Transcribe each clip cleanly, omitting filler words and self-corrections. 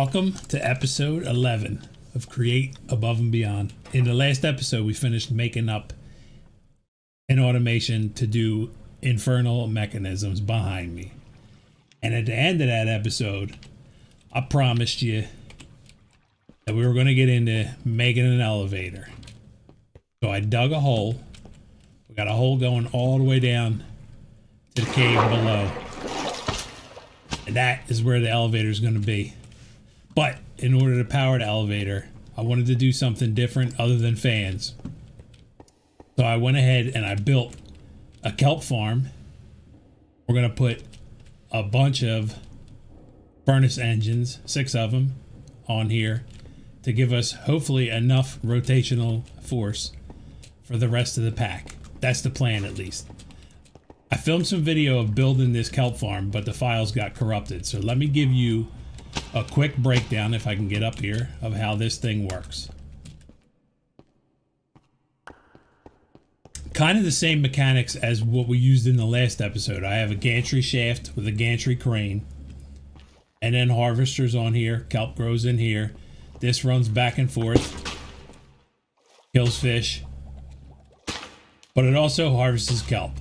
Welcome to episode 11 of Create Above and Beyond. In the last episode, we finished making up an automation to do infernal mechanisms behind me. And at the end of that episode, I promised you that we were going to get into making an elevator. So I dug a hole. We got a hole going all the way down to the cave below. And that is where the elevator is going to be. But in order to power the elevator, I wanted to do something different other than fans. So I went ahead and I built a kelp farm. We're going to put a bunch of furnace engines, 6 of them, on here to give us hopefully enough rotational force for the rest of the pack. That's the plan, at least. I filmed some video of building this kelp farm, but the files got corrupted. So let me give you a quick breakdown, if I can get up here, of how this thing works. Kind of the same mechanics as what we used in the last episode. I have a gantry shaft with a gantry crane, and then harvesters on here. Kelp grows in here. This runs back and forth, kills fish, but it also harvests kelp.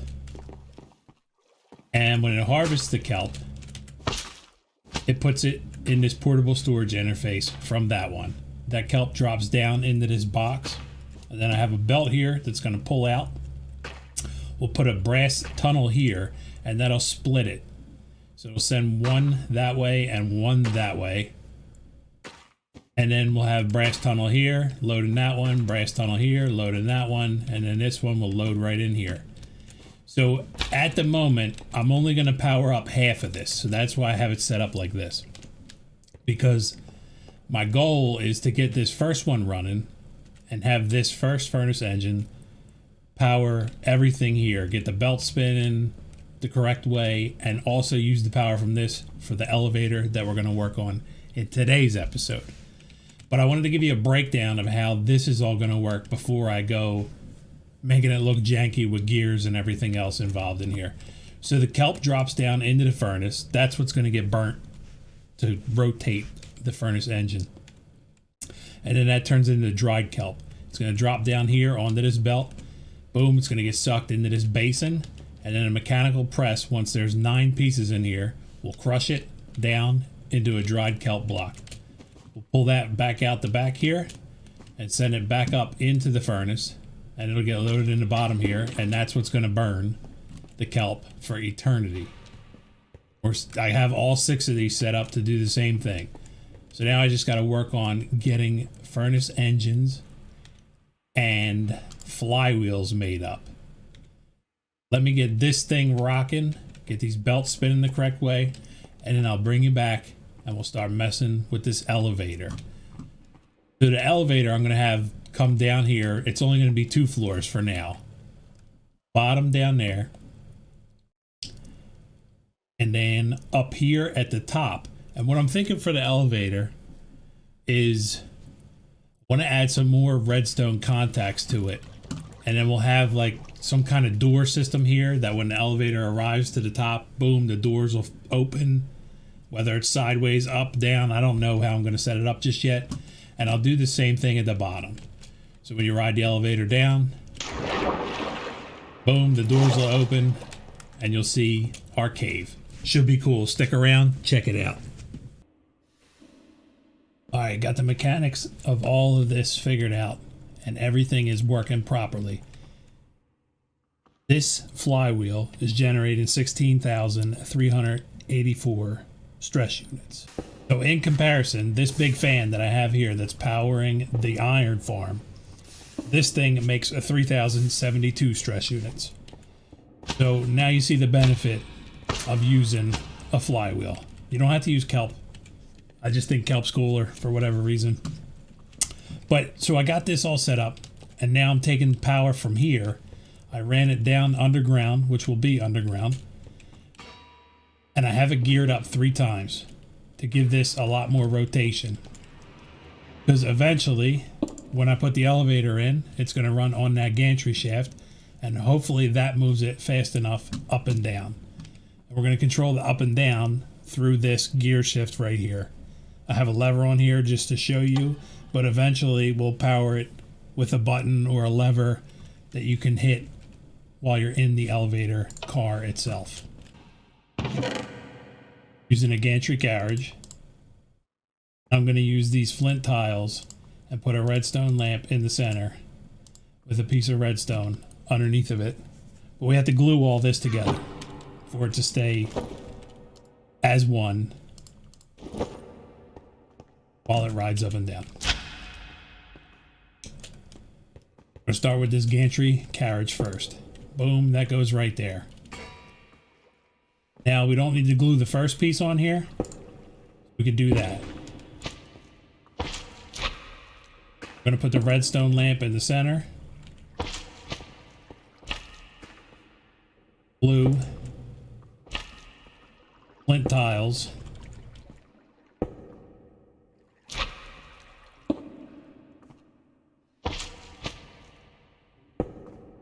And when it harvests the kelp, it puts it in this portable storage interface from that one. That kelp drops down into this box, and then I have a belt here that's going to pull out. We'll put a brass tunnel here, and that'll split it. So it'll send one that way and one that way. And then we'll have brass tunnel here, loading that one, brass tunnel here, loading that one, and then this one will load right in here. So at the moment, I'm only going to power up half of this. So that's why I have it set up like this. Because my goal is to get this first one running and have this first furnace engine power everything here. Get the belt spinning the correct way, and also use the power from this for the elevator that we're going to work on in today's episode. But I wanted to give you a breakdown of how this is all going to work before I go making it look janky with gears and everything else involved in here. So the kelp drops down into the furnace. That's what's going to get burnt to rotate the furnace engine. And then that turns into dried kelp. It's going to drop down here onto this belt. Boom, it's going to get sucked into this basin. And then a mechanical press, once there's 9 pieces in here, will crush it down into a dried kelp block. We'll pull that back out the back here and send it back up into the furnace. And it'll get loaded in the bottom here, and that's what's going to burn the kelp for eternity. I have all 6 of these set up to do the same thing. So now I just got to work on getting furnace engines and flywheels made up. Let me get this thing rocking, get these belts spinning the correct way, and then I'll bring you back and we'll start messing with this elevator. So the elevator I'm going to have come down here. It's only going to be 2 floors for now. Bottom down there. And then up here at the top. And what I'm thinking for the elevator is I want to add some more redstone contacts to it. And then we'll have like some kind of door system here that when the elevator arrives to the top, boom, the doors will open. Whether it's sideways, up, down, I don't know how I'm going to set it up just yet. And I'll do the same thing at the bottom. So when you ride the elevator down, boom, the doors will open and you'll see our cave. Should be cool. Stick around, check it out. Alright, got the mechanics of all of this figured out and everything is working properly. This flywheel is generating 16,384 stress units. So in comparison, this big fan that I have here that's powering the iron farm, this thing makes a 3,072 stress units. So now you see the benefit of using a flywheel. You don't have to use kelp. I just think kelp's cooler for whatever reason. But so I got this all set up, and now I'm taking power from here. I ran it down underground, which will be underground, and I have it geared up 3 times to give this a lot more rotation. Because eventually, when I put the elevator in, it's going to run on that gantry shaft, and hopefully that moves it fast enough up and down. And we're going to control the up and down through this gear shift right here. I have a lever on here just to show you, but eventually we'll power it with a button or a lever that you can hit while you're in the elevator car itself. Using a gantry carriage, I'm going to use these flint tiles and put a redstone lamp in the center with a piece of redstone underneath of it. But we have to glue all this together for it to stay as one while it rides up and down. I'm going to start with this gantry carriage first. Boom, that goes right there. Now we don't need to glue the first piece on here. We can do that. I'm going to put the redstone lamp in the center. Glue. Flint tiles.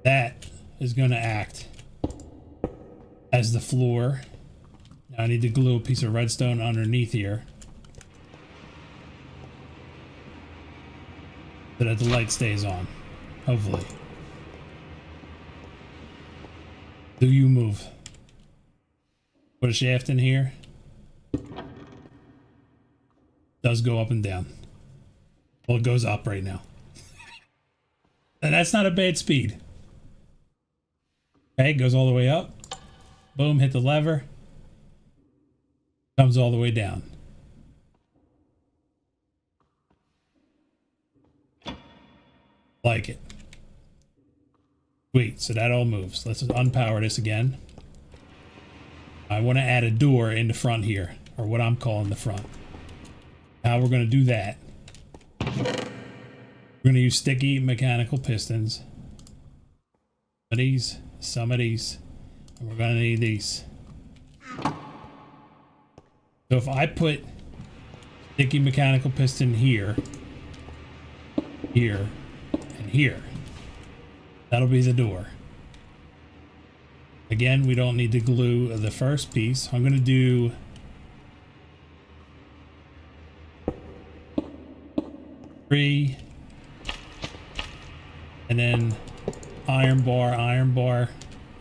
That is going to act as the floor. Now I need to glue a piece of redstone underneath here so that the light stays on, hopefully. Do you move? Put a shaft in here. Does go up and down. Well, it goes up right now. And that's not a bad speed. Okay, it goes all the way up. Boom, hit the lever. Comes all the way down. Like it. Sweet, so that all moves. Let's just unpower this again. I want to add a door in the front here, or what I'm calling the front. How we're going to do that. We're going to use sticky mechanical pistons. Some of these, and we're going to need these. So if I put sticky mechanical piston here, here, and here, that'll be the door. Again, we don't need to glue the first piece. I'm going to do three, and then iron bar.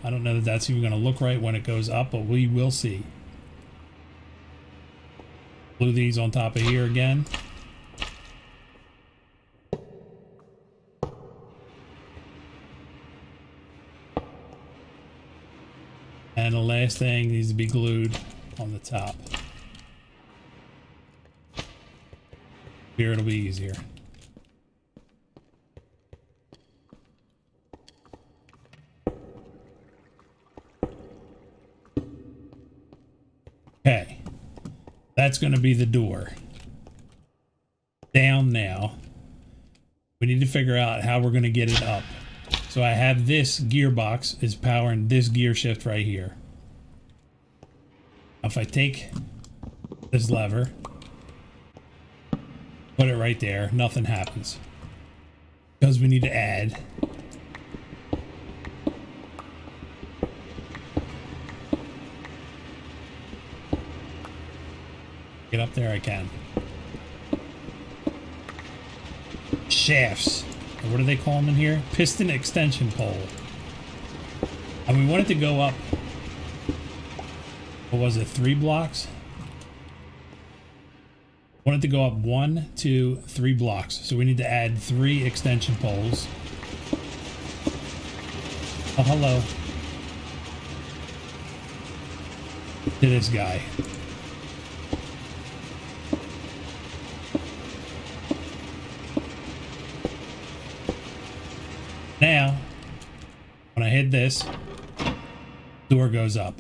I don't know that that's even going to look right when it goes up, but we will see. Glue these on top of here again. And the last thing needs to be glued on the top. Here it'll be easier. Okay, that's going to be the door. Down now. We need to figure out how we're going to get it up. So I have this gearbox is powering this gear shift right here. If I take this lever, put it right there, nothing happens. Because we need to add get up there I can. Shafts. What do they call them in here? Piston extension pole. And we want it to go up, what was it, 3 blocks? Want it to go up 1, 2, 3 blocks. So we need to add 3 extension poles. Oh, hello. To this guy. Now, when I hit this, door goes up.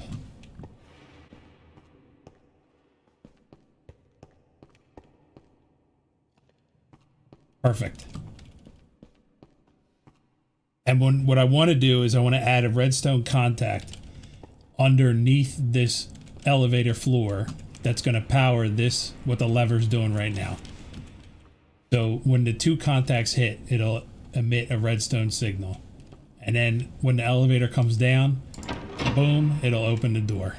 Perfect. And what I want to do is I want to add a redstone contact underneath this elevator floor that's going to power this, what the lever's doing right now. So when the 2 contacts hit, it'll emit a redstone signal. And then when the elevator comes down, boom, it'll open the door.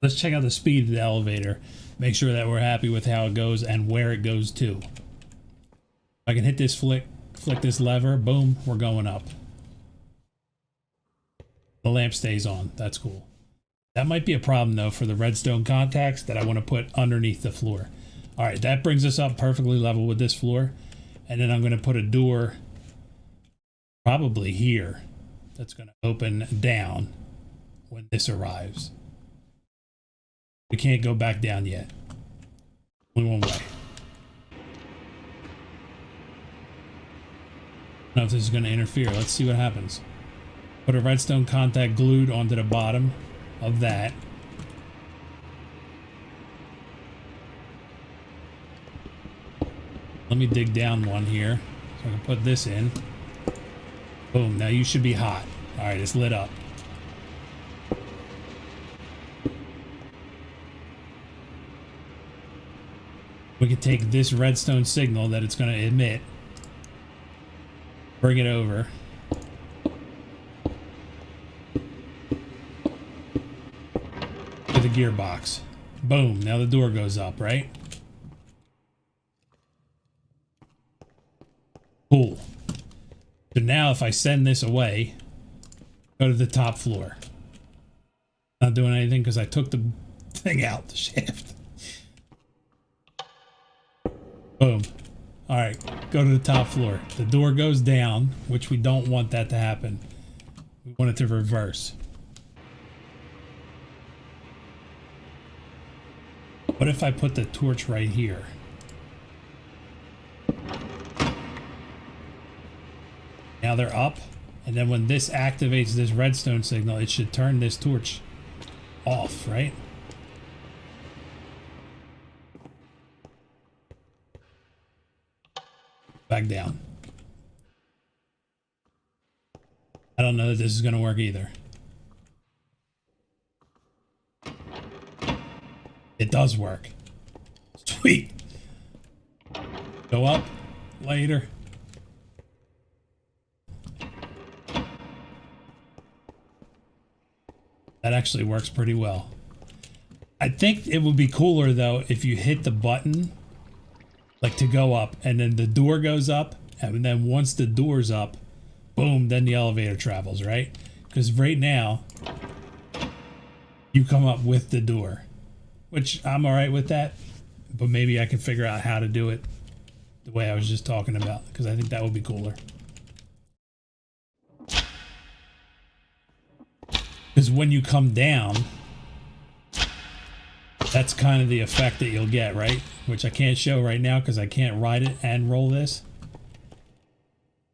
Let's check out the speed of the elevator. Make sure that we're happy with how it goes and where it goes to. I can hit this flick this lever, boom, we're going up. The lamp stays on. That's cool. That might be a problem though for the redstone contacts that I want to put underneath the floor. All right, that brings us up perfectly level with this floor. And then I'm going to put a door probably here that's going to open down when this arrives. We can't go back down yet. Only one way. I don't know if this is going to interfere. Let's see what happens. Put a redstone contact glued onto the bottom of that. Let me dig down one here so I can put this in. Boom, now you should be hot. All right, it's lit up. We can take this redstone signal that it's going to emit, bring it over. To the gearbox. Boom, now the door goes up, right? Cool. So now if I send this away, go to the top floor. Not doing anything because I took the thing out, the shaft. Boom. All right, go to the top floor. The door goes down, which we don't want that to happen. We want it to reverse. What if I put the torch right here? Now they're up, and then when this activates this redstone signal, it should turn this torch off, right? Back down. I don't know that this is going to work either. It does work. Sweet. Go up later. That actually works pretty well. I think it would be cooler though if you hit the button like to go up and then the door goes up, and then once the door's up, boom, then the elevator travels, right? Because right now you come up with the door, which I'm all right with that, but maybe I can figure out how to do it the way I was just talking about, because I think that would be cooler. Because when you come down, that's kind of the effect that you'll get, right? Which I can't show right now because I can't ride it and roll this.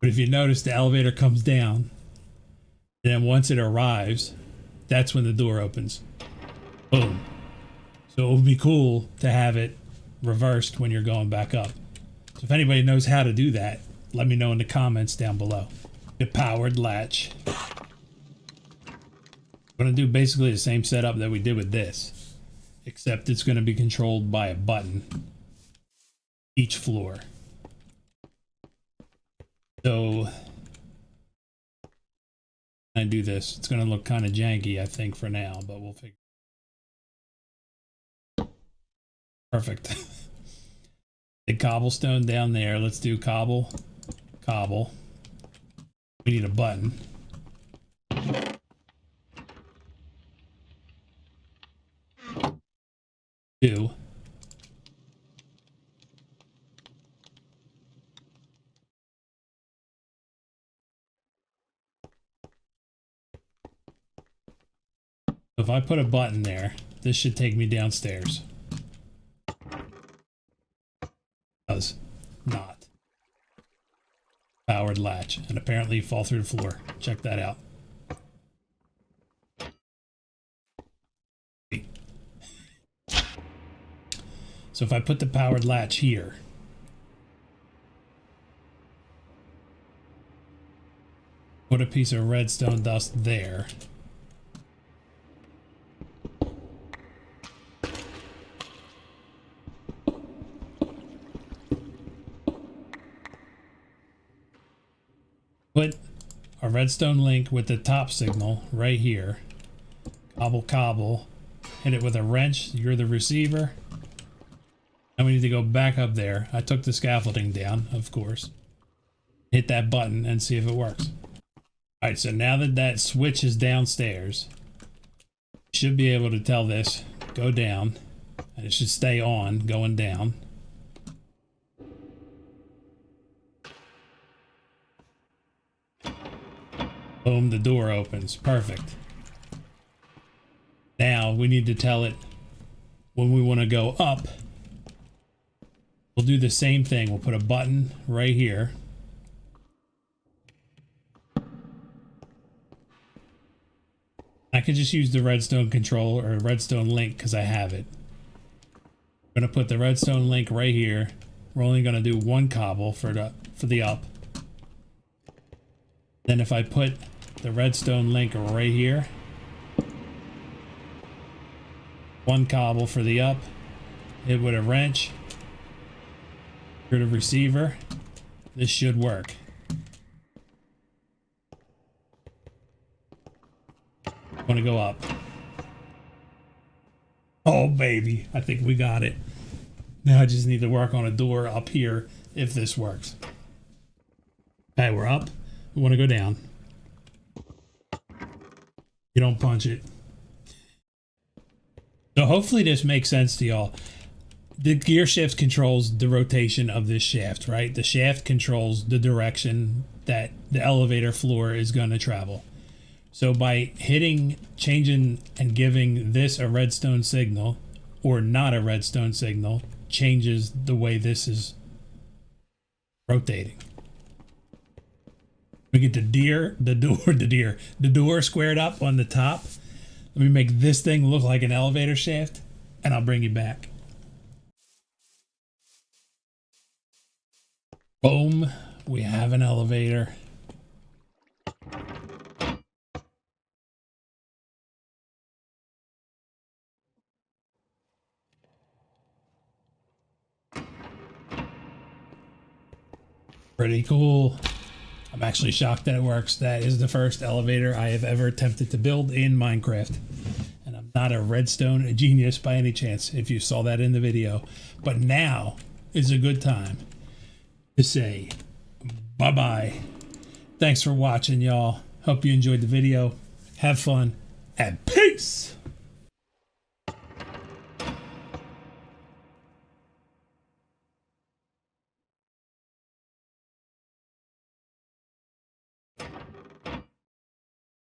But if you notice, the elevator comes down, and then once it arrives, that's when the door opens. Boom. So it would be cool to have it reversed when you're going back up. So if anybody knows how to do that, let me know in the comments down below. The powered latch. I'm going to do basically the same setup that we did with this, except it's going to be controlled by a button each floor. So I do this. It's going to look kind of janky, I think, for now, but we'll figure. Perfect. The cobblestone down there. Let's do cobble. We need a button. Two. If I put a button there, this should take me downstairs. Does not. Powered latch, and apparently fall through the floor. Check that out. So if I put the powered latch here, put a piece of redstone dust there. Put a redstone link with the top signal right here. Cobble. Hit it with a wrench. You're the receiver. Now we need to go back up there. I took the scaffolding down, of course. Hit that button and see if it works. All right, so now that that switch is downstairs, you should be able to tell this, go down, and it should stay on, going down. Boom, the door opens. Perfect. Now we need to tell it when we want to go up. We'll do the same thing. We'll put a button right here. I could just use the redstone control or redstone link because I have it. I'm going to put the redstone link right here. We're only going to do one cobble for the up. Then if I put the redstone link right here, one cobble for the up, hit with a wrench, for the receiver, this should work. Want to go up. Oh baby, I think we got it. Now I just need to work on a door up here if this works. Okay, we're up. We want to go down. You don't punch it. So hopefully this makes sense to y'all. The gear shift controls the rotation of this shaft, right? The shaft controls the direction that the elevator floor is going to travel. So by hitting, changing, and giving this a redstone signal, or not a redstone signal, changes the way this is rotating. We get the door squared up on the top. Let me make this thing look like an elevator shaft, and I'll bring you back. Boom, we have an elevator. Pretty cool. I'm actually shocked that it works. That is the first elevator I have ever attempted to build in Minecraft. And I'm not a redstone genius by any chance, if you saw that in the video. But now is a good time to say bye-bye. Thanks for watching, y'all. Hope you enjoyed the video. Have fun and peace!